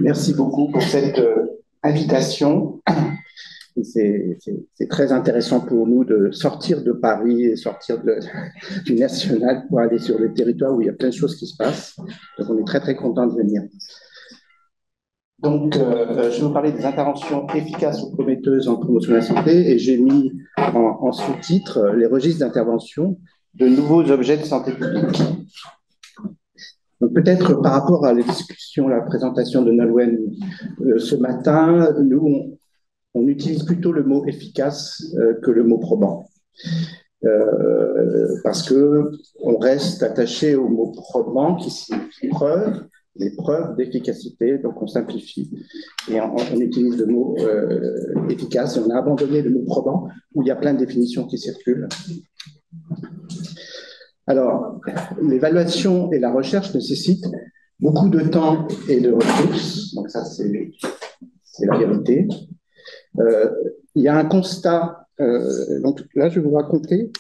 Merci beaucoup pour cette invitation. C'est très intéressant pour nous de sortir de Paris et sortir du national pour aller sur le territoire où il y a plein de choses qui se passent. Donc, on est très, très content de venir. Donc, je vais vous parler des interventions efficaces ou prometteuses en promotion de la santé et j'ai mis en sous-titre les registres d'intervention de nouveaux objets de santé publique. Donc peut-être par rapport à la discussion, la présentation de Nolwenn ce matin, nous, on utilise plutôt le mot efficace que le mot probant. Parce que on reste attaché au mot probant qui signifie preuve, les preuves d'efficacité, donc on simplifie et on utilise le mot efficace et on a abandonné le mot probant où il y a plein de définitions qui circulent. Alors, l'évaluation et la recherche nécessitent beaucoup de temps et de ressources, donc ça c'est la vérité. Il y a un constat, donc là je vais raconter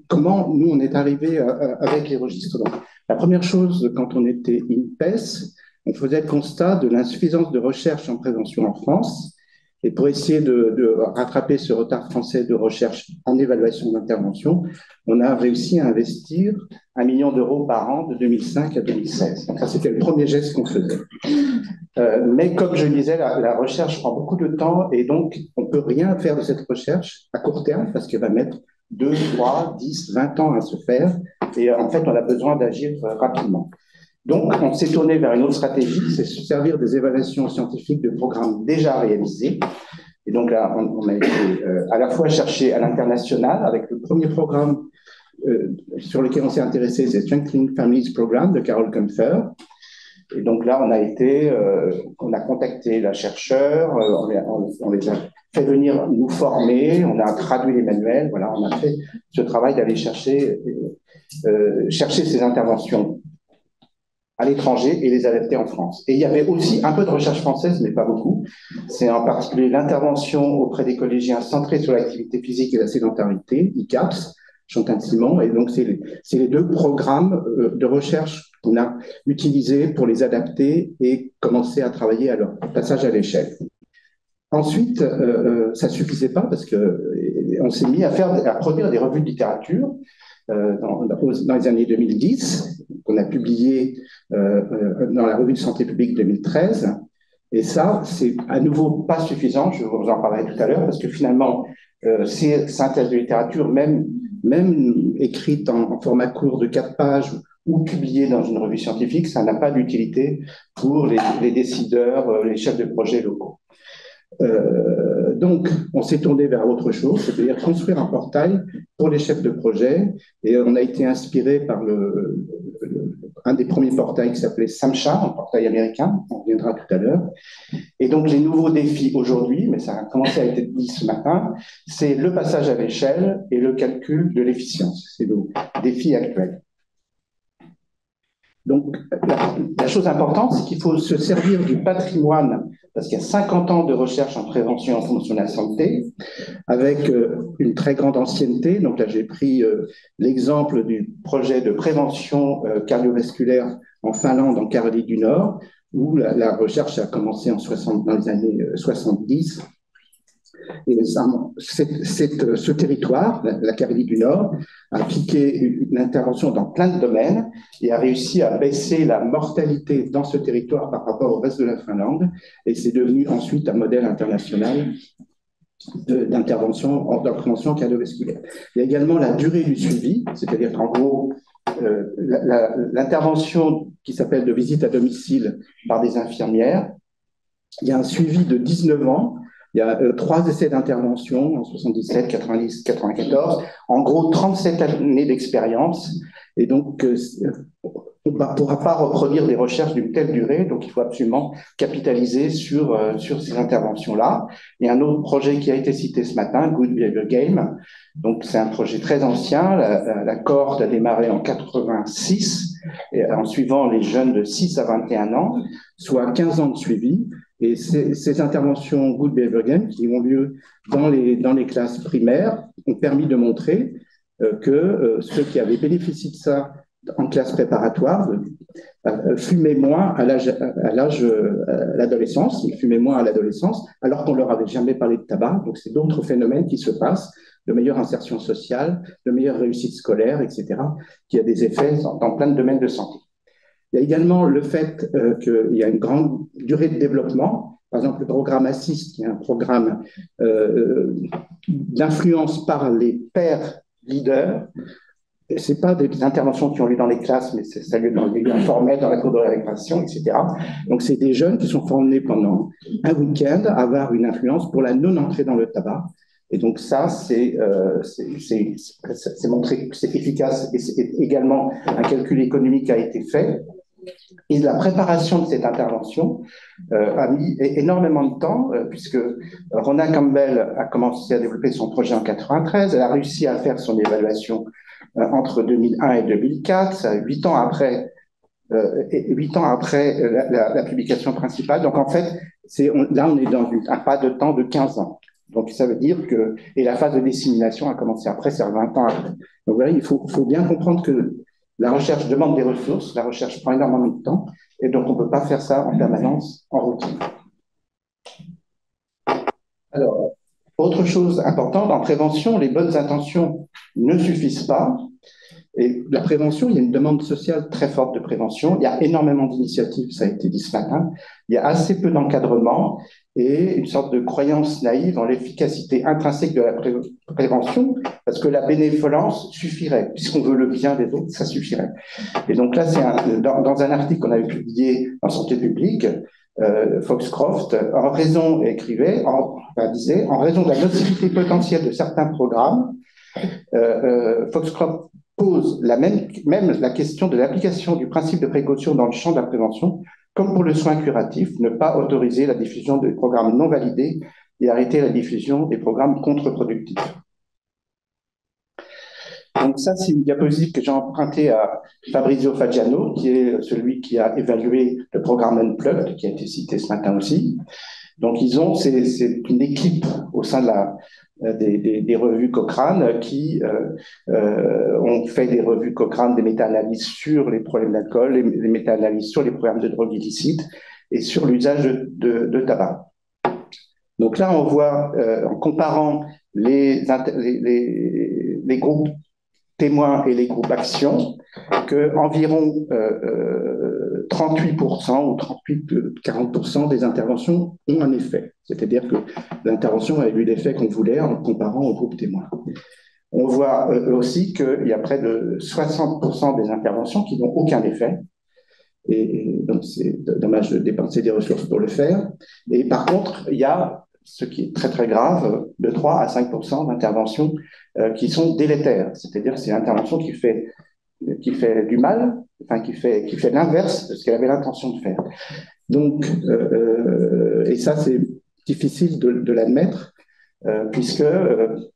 comment nous on est arrivé avec les registres. Donc, la première chose, quand on était INPES, on faisait le constat de l'insuffisance de recherche en prévention en France. Et pour essayer de rattraper ce retard français de recherche en évaluation d'intervention, on a réussi à investir 1 million d'euros par an de 2005 à 2016. Donc ça, c'était le premier geste qu'on faisait. Mais comme je le disais, la recherche prend beaucoup de temps et donc on ne peut rien faire de cette recherche à court terme parce qu'elle va mettre 2, 3, 10, 20 ans à se faire. Et en fait, on a besoin d'agir rapidement. Donc, on s'est tourné vers une autre stratégie, c'est se servir des évaluations scientifiques de programmes déjà réalisés. Et donc là, on a été à la fois chercher à l'international avec le premier programme sur lequel on s'est intéressé, c'est Strengthening Families Programme de Carol Kumpfer. Et donc là, on a contacté la chercheur, on les a fait venir nous former, on a traduit les manuels, voilà, on a fait ce travail d'aller chercher ces interventions à l'étranger et les adapter en France. Et il y avait aussi un peu de recherche française, mais pas beaucoup. C'est en particulier l'intervention auprès des collégiens centrée sur l'activité physique et la sédentarité, ICAPS, Chantin-Simon. Et donc, c'est les deux programmes de recherche qu'on a utilisés pour les adapter et commencer à travailler à leur passage à l'échelle. Ensuite, ça ne suffisait pas parce qu'on s'est mis à produire des revues de littérature dans les années 2010, qu'on a publié dans la revue de santé publique 2013. Et ça, c'est à nouveau pas suffisant, je vous en parlerai tout à l'heure, parce que finalement, ces synthèses de littérature, même écrites en format court de 4 pages ou publiées dans une revue scientifique, ça n'a pas d'utilité pour les décideurs, les chefs de projet locaux. Donc, on s'est tourné vers autre chose, c'est-à-dire construire un portail pour les chefs de projet. Et on a été inspiré par un des premiers portails qui s'appelait SAMHSA, un portail américain, on reviendra tout à l'heure. Et donc, les nouveaux défis aujourd'hui, mais ça a commencé à être dit ce matin, c'est le passage à l'échelle et le calcul de l'efficience. C'est nos défis actuels. Donc, la chose importante, c'est qu'il faut se servir du patrimoine, parce qu'il y a 50 ans de recherche en prévention et en promotion de la santé, avec une très grande ancienneté. Donc là, j'ai pris l'exemple du projet de prévention cardiovasculaire en Finlande, en Caroline du Nord, où la recherche a commencé dans les années 70. Et ce territoire, la Caroline du Nord, a appliqué une intervention dans plein de domaines et a réussi à baisser la mortalité dans ce territoire par rapport au reste de la Finlande. Et c'est devenu ensuite un modèle international d'intervention en prévention cardiovasculaire. Il y a également la durée du suivi, c'est-à-dire qu'en gros, l'intervention qui s'appelle de visite à domicile par des infirmières, il y a un suivi de 19 ans. Il y a 3 essais d'intervention en 77, 90, 94. En gros, 37 années d'expérience. Et donc, on ne pourra pas reproduire des recherches d'une telle durée. Donc, il faut absolument capitaliser sur ces interventions-là. Il y a un autre projet qui a été cité ce matin, Good Behavior Game. Donc, c'est un projet très ancien. La cohorte a démarré en 86, et en suivant les jeunes de 6 à 21 ans, soit 15 ans de suivi. Et ces interventions Good Behavior Game, qui ont lieu dans les classes primaires, ont permis de montrer que ceux qui avaient bénéficié de ça en classe préparatoire fumaient moins à l'adolescence, ils fumaient moins à l'adolescence, alors qu'on leur avait jamais parlé de tabac. Donc, c'est d'autres phénomènes qui se passent, de meilleure insertion sociale, de meilleure réussite scolaire, etc., qui a des effets dans plein de domaines de santé. Il y a également le fait qu'il y a une grande durée de développement. Par exemple, le programme ASSIST, qui est un programme d'influence par les pairs leaders. Ce n'est pas des interventions qui ont lieu dans les classes, mais ça a lieu dans le milieu informel, dans la cour de la récréation, etc. Donc, c'est des jeunes qui sont formés pendant un week-end à avoir une influence pour la non-entrée dans le tabac. Et donc, ça, c'est montré que c'est efficace, et c'est également un calcul économique a été fait. Et la préparation de cette intervention a mis énormément de temps, puisque Rona Campbell a commencé à développer son projet en 93, elle a réussi à faire son évaluation entre 2001 et 2004, 8 ans après, la publication principale. Donc en fait, là on est dans un pas de temps de 15 ans. Donc ça veut dire que, et la phase de dissémination a commencé après, c'est 20 ans après. Donc voilà, il faut bien comprendre que la recherche demande des ressources, la recherche prend énormément de temps, et donc on ne peut pas faire ça en permanence, en routine. Alors, autre chose importante, en prévention, les bonnes intentions ne suffisent pas. Et la prévention, il y a une demande sociale très forte de prévention. Il y a énormément d'initiatives, ça a été dit ce matin. Il y a assez peu d'encadrement et une sorte de croyance naïve en l'efficacité intrinsèque de la prévention, parce que la bénévolence suffirait. Puisqu'on veut le bien des autres, ça suffirait. Et donc là, c'est dans un article qu'on avait publié en Santé publique, Foxcroft, disait, en raison de la nocivité potentielle de certains programmes, Foxcroft pose même la question de l'application du principe de précaution dans le champ de la prévention, comme pour le soin curatif, ne pas autoriser la diffusion de programmes non validés et arrêter la diffusion des programmes contre-productifs. Donc ça, c'est une diapositive que j'ai empruntée à Fabrizio Faggiano, qui est celui qui a évalué le programme Unplugged, qui a été cité ce matin aussi. Donc c'est une équipe au sein des revues Cochrane qui ont fait des revues Cochrane, des méta-analyses sur les problèmes d'alcool, des méta-analyses sur les programmes de drogue illicite et sur l'usage de tabac. Donc là, on voit, en comparant les groupes témoins et les groupes actions, qu'environ 38% ou 38-40% des interventions ont un effet. C'est-à-dire que l'intervention a eu l'effet qu'on voulait en comparant au groupe témoin. On voit aussi qu'il y a près de 60% des interventions qui n'ont aucun effet. Et donc, c'est dommage de dépenser des ressources pour le faire. Et par contre, il y a, ce qui est très très grave, de 3 à 5% d'interventions qui sont délétères. C'est-à-dire que c'est une intervention qui fait du mal, enfin qui fait l'inverse de ce qu'elle avait l'intention de faire. Donc, et ça c'est difficile de l'admettre, puisque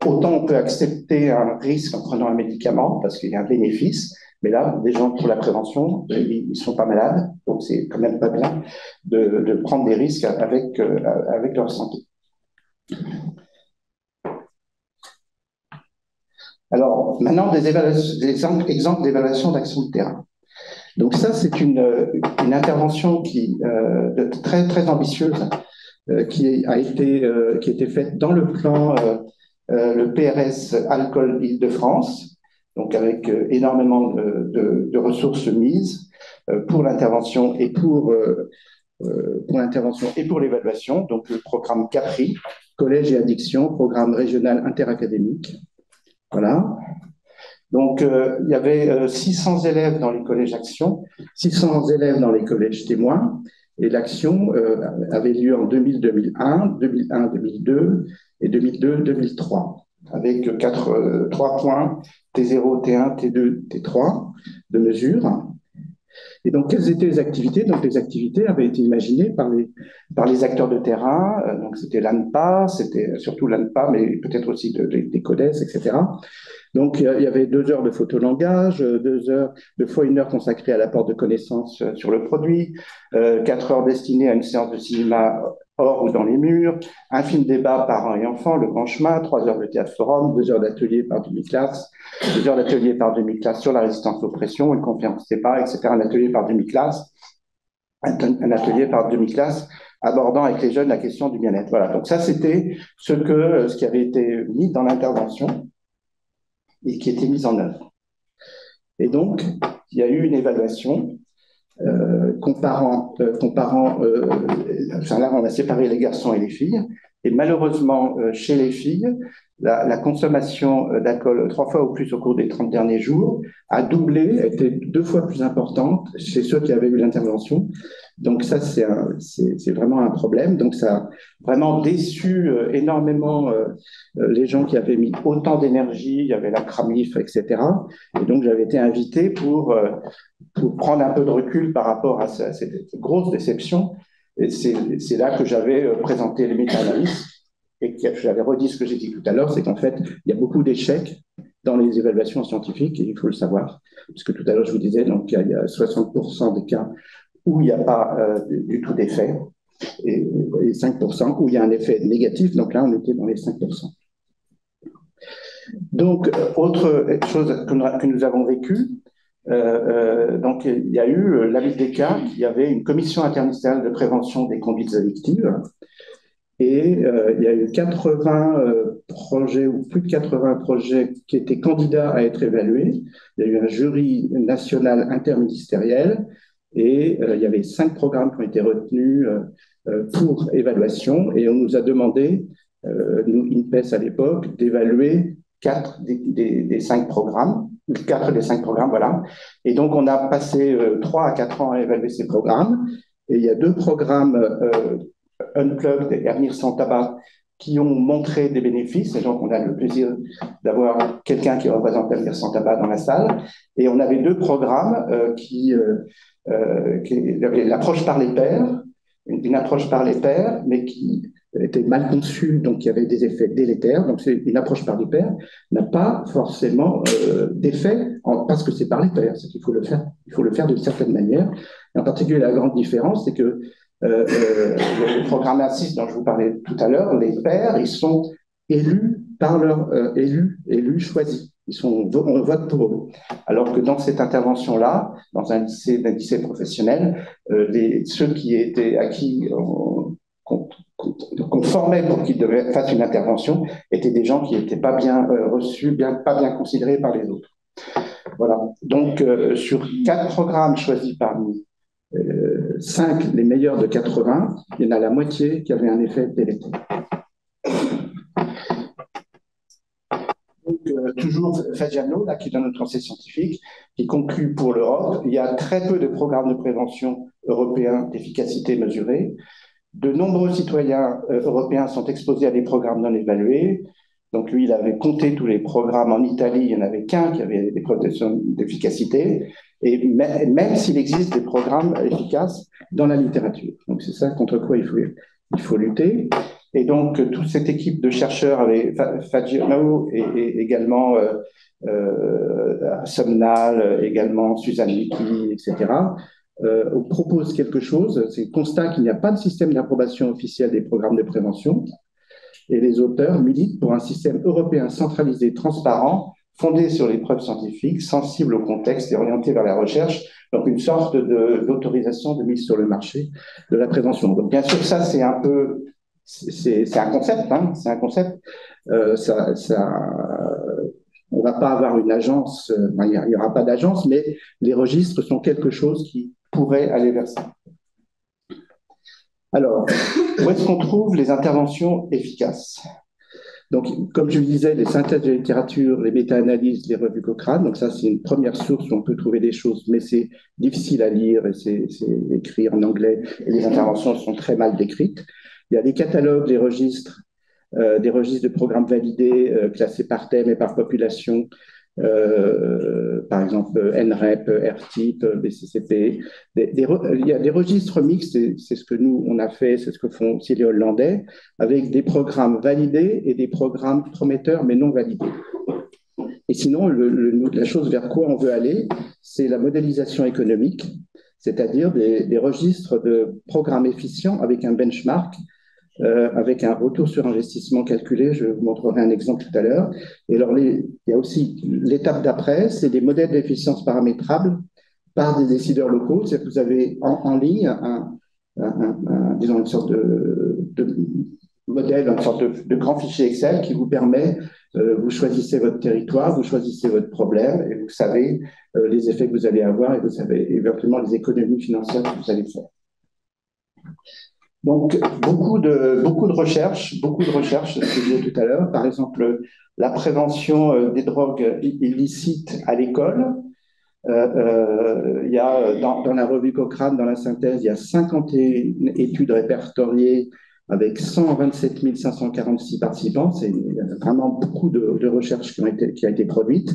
autant on peut accepter un risque en prenant un médicament parce qu'il y a un bénéfice, mais là, des gens pour la prévention, ils ne sont pas malades, donc c'est quand même pas bien de prendre des risques avec leur santé. Alors, maintenant, des exemples d'évaluation d'action de terrain. Donc ça, c'est une intervention très, très ambitieuse qui a été faite dans le plan, le PRS Alcool Île-de-France, donc avec énormément de ressources mises pour l'intervention et pour l'évaluation. Donc le programme CAPRI, Collège et Addiction, programme régional interacadémique. Voilà. Donc, il y avait 600 élèves dans les collèges Action, 600 élèves dans les collèges témoins, et l'action avait lieu en 2000-2001, 2001-2002 et 2002-2003, avec 3 points, T0, T1, T2, T3 de mesure. Et donc, quelles étaient les activités? Donc, les activités avaient été imaginées par les acteurs de terrain. Donc, c'était l'ANPA, c'était surtout l'ANPA, mais peut-être aussi des CODES, etc. Donc, il y avait 2 heures de photolangage, 2 heures, 2 fois 1 heure consacrée à l'apport de connaissances sur le produit, 4 heures destinées à une séance de cinéma hors ou dans les murs, un film débat parents et enfants, Le Grand Chemin, 3 heures de théâtre forum, 2 heures d'atelier par demi-classe, 2 heures d'atelier par demi-classe sur la résistance aux pressions, une conférence débat, etc., un atelier par demi-classe, un atelier par demi-classe abordant avec les jeunes la question du bien-être. Voilà, donc ça, c'était ce qui avait été mis dans l'intervention et qui était mis en œuvre. Et donc, il y a eu une évaluation enfin là, on a séparé les garçons et les filles. Et malheureusement, chez les filles, la consommation d'alcool 3 fois ou plus au cours des 30 derniers jours a doublé, a été 2 fois plus importante chez ceux qui avaient eu l'intervention. Donc ça, c'est vraiment un problème. Donc ça a vraiment déçu énormément les gens qui avaient mis autant d'énergie. Il y avait la Cramif, etc. Et donc j'avais été invité pour prendre un peu de recul par rapport à cette grosse déception. Et c'est là que j'avais présenté les méta-analyses et que j'avais redit ce que j'ai dit tout à l'heure, c'est qu'en fait, il y a beaucoup d'échecs dans les évaluations scientifiques, et il faut le savoir, puisque tout à l'heure, je vous disais, donc, il y a 60% des cas où il n'y a pas du tout d'effet, et 5% où il y a un effet négatif, donc là, on était dans les 5%. Donc, autre chose que nous avons vécue, donc, il y a eu l'AMIDECA, qui avait une commission interministérielle de prévention des conduites addictives. Et il y a eu 80 projets, ou plus de 80 projets qui étaient candidats à être évalués. Il y a eu un jury national interministériel et il y avait 5 programmes qui ont été retenus pour évaluation. Et on nous a demandé, nous, INPES à l'époque, d'évaluer 4 des 5 programmes. 4 des 5 programmes, voilà. Et donc, on a passé 3 à 4 ans à évaluer ces programmes. Et il y a 2 programmes Unplugged et Avenir sans tabac qui ont montré des bénéfices. Et donc, on a le plaisir d'avoir quelqu'un qui représente Avenir sans tabac dans la salle. Et on avait 2 programmes qui avaient l'approche par les pairs, une approche par les pairs, mais qui était mal conçue, donc il y avait des effets délétères. Donc, c'est une approche par les pairs n'a pas forcément d'effet parce que c'est par les pairs. C'est qu'il faut le faire d'une certaine manière. Et en particulier, la grande différence, c'est que le programme A6 dont je vous parlais tout à l'heure, les pairs, ils sont élus par leurs élus choisis. On vote pour eux. Alors que dans cette intervention-là, dans un lycée professionnel, ceux à qui qu'on formait pour qu'ils fassent une intervention étaient des gens qui n'étaient pas bien reçus, pas bien considérés par les autres. Voilà. Donc, sur 4 programmes choisis parmi 5, les meilleurs de 80, il y en a la moitié qui avait un effet délétère. Donc, toujours Fagiano, là, qui est dans notre conseil scientifique, qui conclut pour l'Europe. Il y a très peu de programmes de prévention européens d'efficacité mesurée. De nombreux citoyens européens sont exposés à des programmes non évalués. Donc, lui, il avait compté tous les programmes en Italie, il n'y en avait qu'un qui avait des preuves d'efficacité. Et même s'il existe des programmes efficaces dans la littérature. Donc, c'est ça contre quoi il faut lutter. Et donc, toute cette équipe de chercheurs avec Fagiano et également Somnal, également Suzanne Leakey, etc., propose quelque chose. C'est le constat qu'il n'y a pas de système d'approbation officiel des programmes de prévention. Et les auteurs militent pour un système européen centralisé, transparent, fondé sur les preuves scientifiques, sensible au contexte et orienté vers la recherche, donc une sorte d'autorisation de mise sur le marché de la prévention. Donc bien sûr, ça c'est un concept, hein, c'est un concept. On ne va pas avoir une agence, il n'y aura pas d'agence, mais les registres sont quelque chose qui pourrait aller vers ça. Alors, où est-ce qu'on trouve les interventions efficaces? Donc, comme je le disais, les synthèses de littérature, les méta-analyses, les revues Cochrane. Donc ça, c'est une première source où on peut trouver des choses, mais c'est difficile à lire et c'est écrit en anglais et les interventions sont très mal décrites. Il y a les catalogues, les registres, des registres de programmes validés, classés par thème et par population. Par exemple NREP, RTIP, BCCP. Il y a des registres mixtes, c'est ce que nous, on a fait, c'est ce que font aussi les Hollandais, avec des programmes validés et des programmes prometteurs mais non validés. Et sinon, la chose vers quoi on veut aller, c'est la modélisation économique, c'est-à-dire des registres de programmes efficients avec un benchmark, avec un retour sur investissement calculé. Je vous montrerai un exemple tout à l'heure. Et alors, il y a aussi l'étape d'après, c'est des modèles d'efficience paramétrables par des décideurs locaux. C'est-à-dire que vous avez en ligne disons une sorte de modèle, une sorte de grand fichier Excel qui vous permet, vous choisissez votre territoire, vous choisissez votre problème et vous savez les effets que vous allez avoir et vous savez éventuellement les économies financières que vous allez faire. Donc, beaucoup de recherches, ce que je disais tout à l'heure. Par exemple, la prévention des drogues illicites à l'école. Il y a dans la revue Cochrane, dans la synthèse, il y a 51 études répertoriées avec 127 546 participants. C'est vraiment beaucoup de recherches qui ont été produites.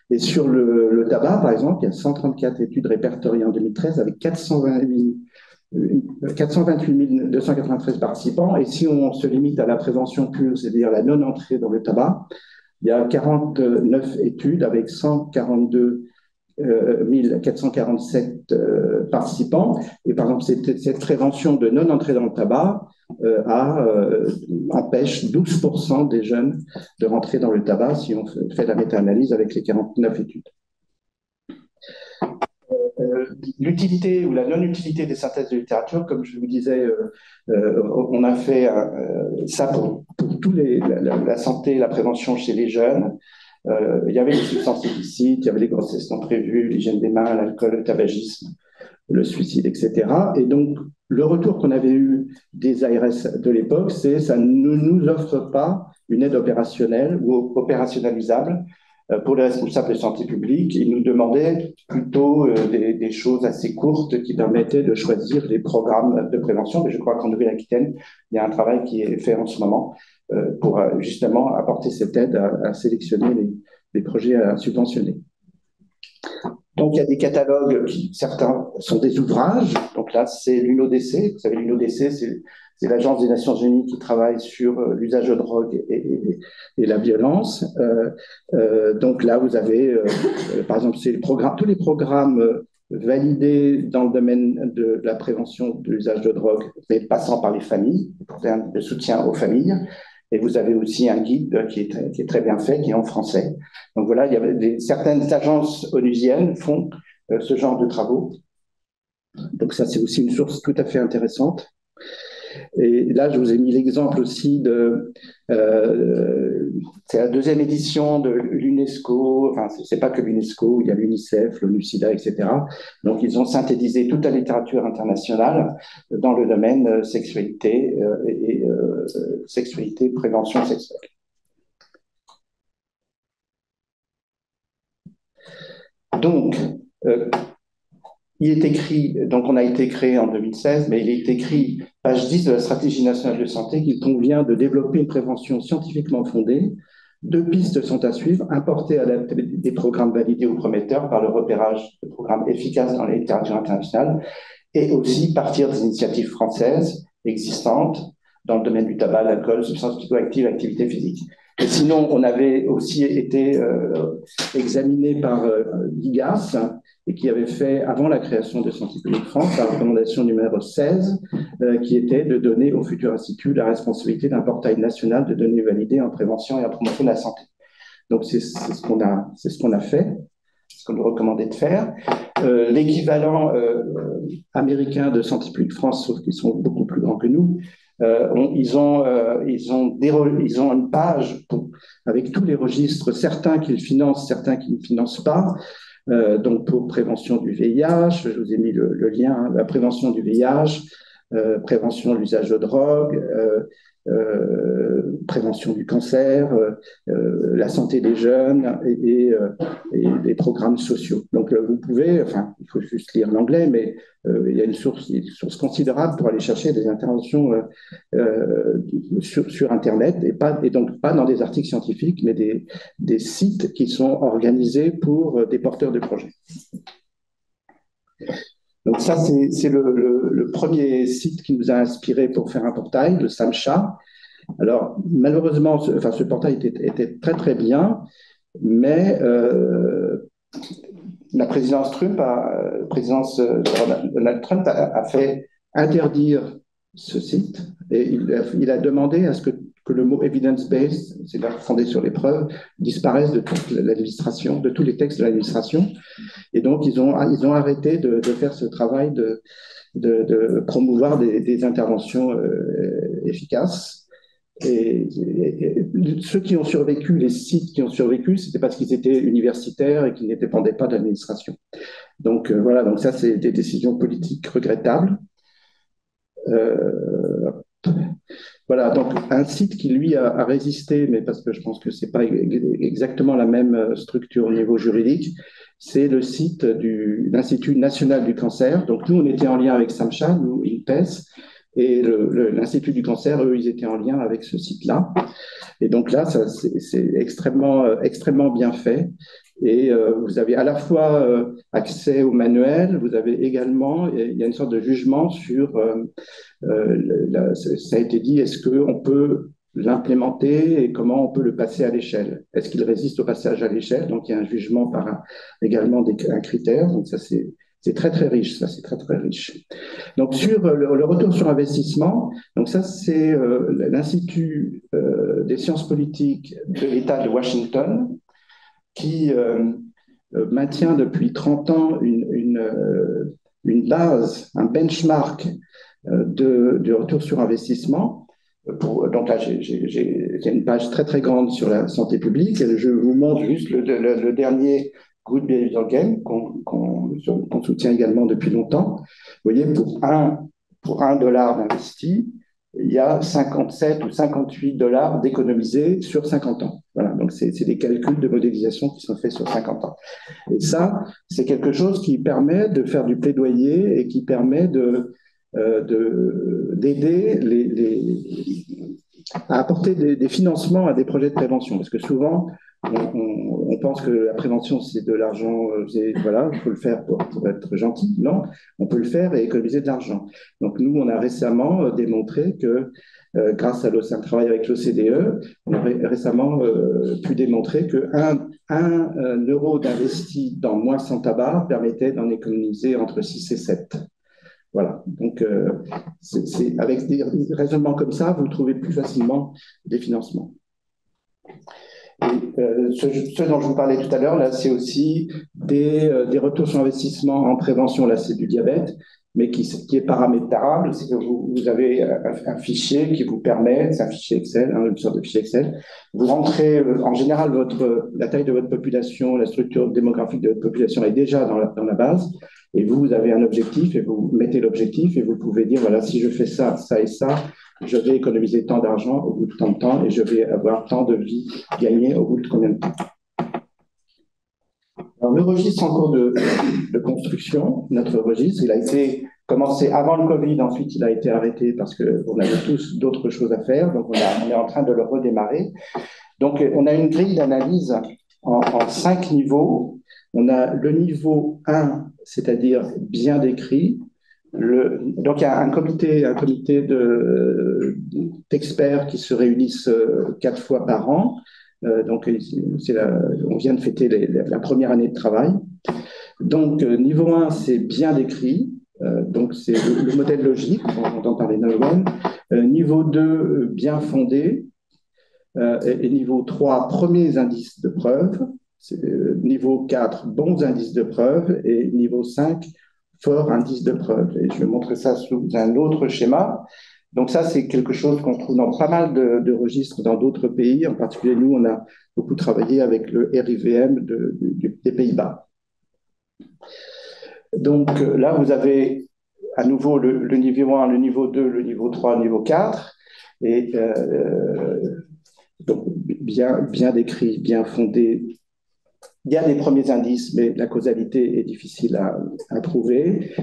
Et sur le tabac, par exemple, il y a 134 études répertoriées en 2013 avec 428 293 participants. Et si on se limite à la prévention pure, c'est-à-dire la non-entrée dans le tabac, il y a 49 études avec 142 1447 participants. Et par exemple, cette prévention de non-entrée dans le tabac empêche 12% des jeunes de rentrer dans le tabac si on fait la méta-analyse avec les 49 études. L'utilité ou la non-utilité des synthèses de littérature, comme je vous disais, on a fait ça pour la santé, la prévention chez les jeunes. Il y avait les substances illicites, il y avait les grossesses non prévues, l'hygiène des mains, l'alcool, le tabagisme, le suicide, etc. Et donc, le retour qu'on avait eu des ARS de l'époque, c'est ça ne nous offre pas une aide opérationnelle ou opérationnalisable pour les responsables de santé publique. Ils nous demandaient plutôt des choses assez courtes qui permettaient de choisir les programmes de prévention. Mais je crois qu'en Nouvelle-Aquitaine, il y a un travail qui est fait en ce moment pour justement apporter cette aide à sélectionner les projets à subventionner. Donc, il y a des catalogues, certains sont des ouvrages. Donc là, c'est l'UNODC. Vous savez, l'UNODC, c'est l'Agence des Nations Unies qui travaille sur l'usage de drogue et la violence. Donc là, vous avez, par exemple, tous les programmes validés dans le domaine de la prévention de l'usage de drogue, mais passant par les familles, pour faire de soutien aux familles. Et vous avez aussi un guide qui est très bien fait, qui est en français. Donc voilà, il y avait certaines agences onusiennes font ce genre de travaux. Donc ça, c'est aussi une source tout à fait intéressante. Et là, je vous ai mis l'exemple aussi c'est la deuxième édition de l'UNESCO, enfin, c'est pas que l'UNESCO, il y a l'UNICEF, l'ONU-SIDA, etc. Donc, ils ont synthétisé toute la littérature internationale dans le domaine sexualité sexualité, prévention sexuelle. Donc, il est écrit, donc on a été créé en 2016, mais il est écrit, page 10 de la stratégie nationale de santé, qu'il convient de développer une prévention scientifiquement fondée. 2 pistes sont à suivre, importer des programmes validés ou prometteurs par le repérage de programmes efficaces dans la littérature internationale, et aussi partir des initiatives françaises existantes dans le domaine du tabac, l'alcool, substances psychoactives, activité physique. Et sinon, on avait aussi été examiné par l'IGAS, et qui avait fait, avant la création de Santé publique France, la recommandation numéro 16, qui était de donner au futur institut la responsabilité d'un portail national de données validées en prévention et en promotion de la santé. Donc, c'est ce qu'on a fait, ce qu'on nous recommandait de faire. L'équivalent américain de Santé publique France, sauf qu'ils sont beaucoup plus grands que nous, ils ont une page avec tous les registres, certains qu'ils financent, certains qu'ils ne financent pas. Donc pour prévention du VIH, je vous ai mis le lien, hein, la prévention du VIH, prévention de l'usage de drogue, prévention du cancer, la santé des jeunes et des programmes sociaux. Donc vous pouvez, enfin il faut juste lire l'anglais, mais il y a une source considérable pour aller chercher des interventions sur Internet et donc pas dans des articles scientifiques, mais des sites qui sont organisés pour des porteurs de projets. Donc ça, c'est le premier site qui nous a inspiré pour faire un portail, le SAMCHA. Alors malheureusement, ce portail était très très bien, Mais la présidence de Donald Trump a fait interdire ce site et il a demandé à ce que le mot evidence-based, c'est-à-dire fondé sur les preuves, disparaisse de toute l'administration, de tous les textes de l'administration. Et donc, ils ont arrêté de faire ce travail de promouvoir des interventions efficaces. Et ceux qui ont survécu, les sites qui ont survécu, c'était parce qu'ils étaient universitaires et qu'ils ne dépendaient pas de l'administration. Donc voilà, donc ça, c'est des décisions politiques regrettables. Euh, voilà, donc un site qui, lui, a résisté, mais parce que je pense que ce n'est pas exactement la même structure au niveau juridique, c'est le site de l'Institut national du cancer. Donc nous, on était en lien avec SAMHSA, nous, INPES, et l'Institut du cancer, eux, ils étaient en lien avec ce site-là. Et donc là, c'est extrêmement bien fait. Et vous avez à la fois accès au manuel, vous avez également, il y a une sorte de jugement sur, ça a été dit, est-ce qu'on peut l'implémenter et comment on peut le passer à l'échelle? Est-ce qu'il résiste au passage à l'échelle? Donc il y a un jugement par également un critère. Donc ça, c'est très très riche, ça c'est très très riche. Donc sur le retour sur investissement, donc ça c'est l'Institut des sciences politiques de l'État de Washington qui maintient depuis 30 ans une base, un benchmark de retour sur investissement. Donc là, j'ai une page très très grande sur la santé publique. Et je vous montre juste le dernier Good Behavioral Game qu'on soutient également depuis longtemps. Vous voyez, pour un dollar d'investi, il y a 57 ou 58 dollars d'économisés sur 50 ans. Voilà, donc c'est des calculs de modélisation qui sont faits sur 50 ans. Et ça, c'est quelque chose qui permet de faire du plaidoyer et qui permet d'aider à apporter des financements à des projets de prévention. Parce que souvent, on pense que la prévention, c'est de l'argent, voilà, il faut le faire pour être gentil. Non, on peut le faire et économiser de l'argent. Donc nous, on a récemment démontré que grâce à un travail avec l'OCDE, on a récemment pu démontrer qu'un euro d'investi dans moins sans tabac permettait d'en économiser entre 6 et 7. Voilà, donc avec des raisonnements comme ça, vous trouvez plus facilement des financements. Et, ce dont je vous parlais tout à l'heure, là, c'est aussi des retours sur investissement en prévention. Là, c'est du diabète, mais qui est paramétrable. C'est que vous avez un fichier qui vous permet, c'est un fichier Excel, une sorte de fichier Excel. Vous rentrez, en général, la taille de votre population, la structure démographique de votre population est déjà dans la base. Et vous avez un objectif et vous mettez l'objectif et vous pouvez dire, voilà, si je fais ça, ça et ça, je vais économiser tant d'argent au bout de tant de temps et je vais avoir tant de vie gagnée au bout de combien de temps. Alors, le registre en cours de construction, notre registre, il a été commencé avant le Covid, ensuite il a été arrêté parce qu'on avait tous d'autres choses à faire, donc on est en train de le redémarrer. Donc on a une grille d'analyse en 5 niveaux. On a le niveau 1, c'est-à-dire bien décrit. Donc il y a un comité d'experts qui se réunissent 4 fois par an. Donc on vient de fêter la première année de travail. Donc niveau 1, c'est bien décrit. Donc c'est le modèle logique, on entend parler Nolwenn. Niveau 2, bien fondé. Et niveau 3, premiers indices de preuve. Niveau 4, bons indices de preuve. Et niveau 5, fort indice de preuve. Et je vais montrer ça sous un autre schéma. Donc ça, c'est quelque chose qu'on trouve dans pas mal de registres dans d'autres pays. En particulier, nous, on a beaucoup travaillé avec le RIVM des Pays-Bas. Donc là, vous avez à nouveau le niveau 1, le niveau 2, le niveau 3, le niveau 4. Et donc bien décrit, bien fondé. Il y a des premiers indices, mais la causalité est difficile à prouver.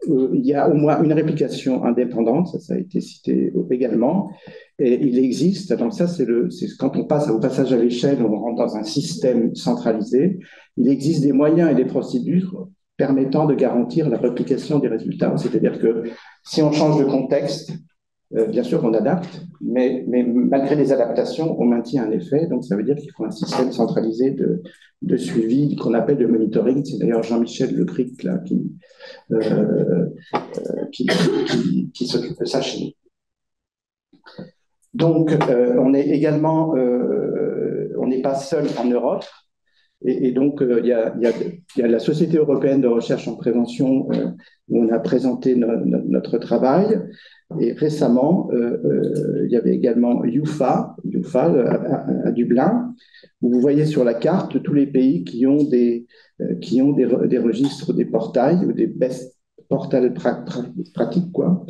Il y a au moins une réplication indépendante, ça a été cité également, et il existe, donc ça c'est quand on passe au passage à l'échelle, on rentre dans un système centralisé, il existe des moyens et des procédures permettant de garantir la réplication des résultats, c'est-à-dire que si on change de contexte, Bien sûr, on adapte, mais malgré les adaptations, on maintient un effet. Donc, ça veut dire qu'il faut un système centralisé de suivi qu'on appelle le monitoring. C'est d'ailleurs Jean-Michel Lecric là, euh, qui s'occupe de ça chez nous. Donc, on est également, on n'est pas seul en Europe. Et donc, il y a la Société européenne de recherche en prévention où on a présenté notre travail. Et récemment, il y avait également UFA à Dublin, où vous voyez sur la carte tous les pays qui ont des registres, des portails ou des best portals pratiques, quoi.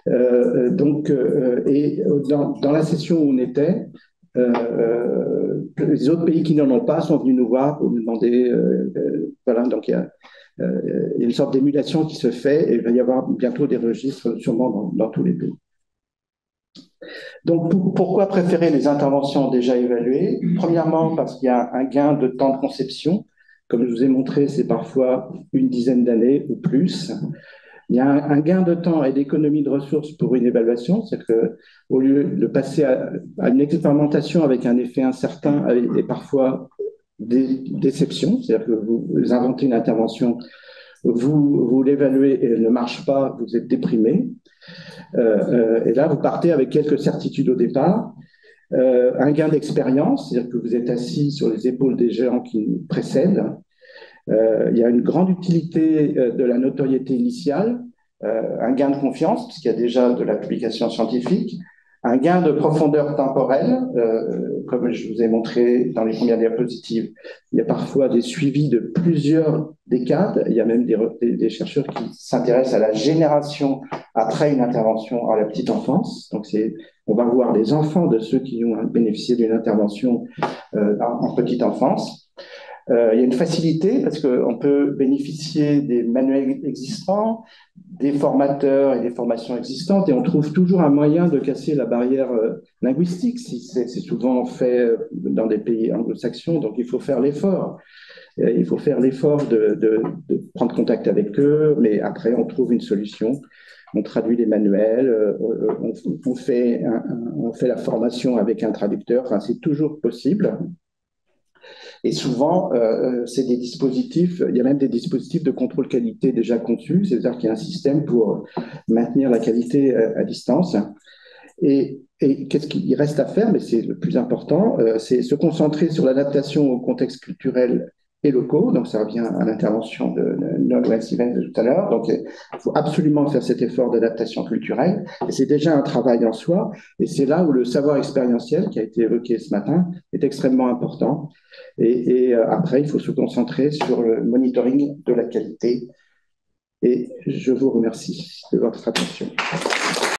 Et dans la session où on était, les autres pays qui n'en ont pas sont venus nous voir pour nous demander, voilà, donc il y a une sorte d'émulation qui se fait et il va y avoir bientôt des registres sûrement dans tous les pays. Donc pourquoi préférer les interventions déjà évaluées? Premièrement, parce qu'il y a un gain de temps de conception. Comme je vous ai montré, c'est parfois une dizaine d'années ou plus. Il y a un gain de temps et d'économie de ressources pour une évaluation, c'est-à-dire qu'au lieu de passer à une expérimentation avec un effet incertain et parfois des déceptions, c'est-à-dire que vous inventez une intervention, vous l'évaluez et elle ne marche pas, vous êtes déprimé. Et là, vous partez avec quelques certitudes au départ. Un gain d'expérience, c'est-à-dire que vous êtes assis sur les épaules des géants qui nous précèdent. Il y a une grande utilité de la notoriété initiale, un gain de confiance, puisqu'il y a déjà de la publication scientifique, un gain de profondeur temporelle, comme je vous ai montré dans les premières diapositives. Il y a parfois des suivis de plusieurs décades. Il y a même des chercheurs qui s'intéressent à la génération après une intervention à la petite enfance. Donc, on va voir les enfants de ceux qui ont bénéficié d'une intervention en petite enfance. Il y a une facilité parce qu'on peut bénéficier des manuels existants, des formateurs et des formations existantes, et on trouve toujours un moyen de casser la barrière linguistique. Si c'est souvent fait dans des pays anglo-saxons, donc il faut faire l'effort. Il faut faire l'effort de prendre contact avec eux, mais après on trouve une solution. On traduit les manuels, on fait la formation avec un traducteur. Enfin, c'est toujours possible. Et souvent, c'est des dispositifs, il y a même des dispositifs de contrôle qualité déjà conçus, c'est-à-dire qu'il y a un système pour maintenir la qualité à distance. Et qu'est-ce qu'il reste à faire? Mais c'est le plus important, c'est se concentrer sur l'adaptation au contexte culturel et locaux. Donc, ça revient à l'intervention de Noël Stevens de tout à l'heure. Donc, il faut absolument faire cet effort d'adaptation culturelle. Et c'est déjà un travail en soi. Et c'est là où le savoir expérientiel, qui a été évoqué ce matin, est extrêmement important. Et après, il faut se concentrer sur le monitoring de la qualité. Et je vous remercie de votre attention.